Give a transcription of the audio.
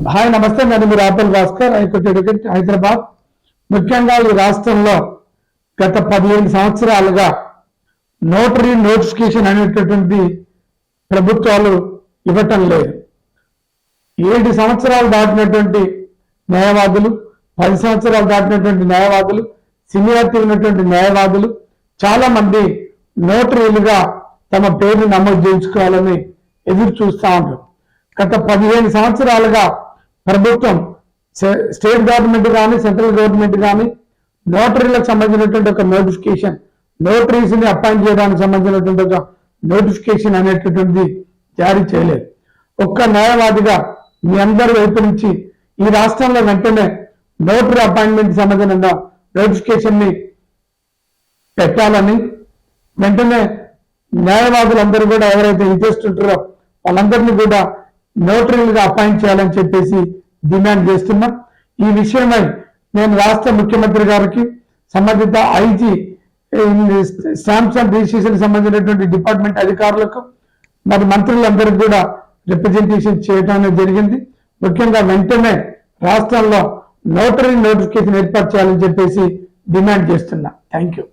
Hi నమస్తే, నేను మీరు apple Bhaskar, high court advocate, Hyderabad. ముఖ్యంగా ఈ రాష్ట్రంలో గత 15 సంవత్సరాలుగా నోటరీ నోటిఫికేషన్ అనేటటువంటి ప్రభుత్వాలు ఇవ్వటం లేదు. 7 సంవత్సరాలు దాటినటువంటి న్యాయవాదులు, 10 సంవత్సరాలు దాటినటువంటి న్యాయవాదులు, సీనియారిటీ ఉన్నటువంటి న్యాయవాదులు చాలా మంది నోటరీలుగా తమ పేరును నమోదు చేయించుకోవాలని ఎదురు చూస్తూ ఉంటారు. గత 15 సంవత్సరాలుగా ప్రభుత్వం, స్టేట్ గవర్నమెంట్ కానీ సెంట్రల్ గవర్నమెంట్ కానీ నోటరీలకు సంబంధించినటువంటి ఒక నోటిఫికేషన్, నోటరీస్ ని అపాయింట్ చేయడానికి సంబంధించినటువంటి ఒక నోటిఫికేషన్ అనేటటువంటిది జారీ చేయలేదు. ఒక్క న్యాయవాదిగా మీ అందరి వైపు నుంచి ఈ రాష్ట్రంలో వెంటనే నోటరీ అపాయింట్మెంట్ సంబంధించిన నోటిఫికేషన్ ని పెట్టాలని, వెంటనే న్యాయవాదులందరూ కూడా ఎవరైతే ఇంట్రెస్ట్ ఉంటారో వాళ్ళందరినీ కూడా నోటరీలుగా అపాయింట్ చేయాలని చెప్పేసి డిమాండ్ చేస్తున్నా. ఈ విషయమై నేను రాష్ట్ర ముఖ్యమంత్రి గారికి, సంబంధిత ఐజీ, స్టాంప్స్ అండ్ రిజిస్ట్రేషన్ సంబంధించినటువంటి డిపార్ట్మెంట్ అధికారులకు, మరి మంత్రులందరికీ కూడా రిప్రజెంటేషన్ చేయడం అనేది జరిగింది. ముఖ్యంగా వెంటనే రాష్ట్రంలో నోటరీ నోటిఫికేషన్ ఏర్పాటు చేయాలని చెప్పేసి డిమాండ్ చేస్తున్నా. Thank you.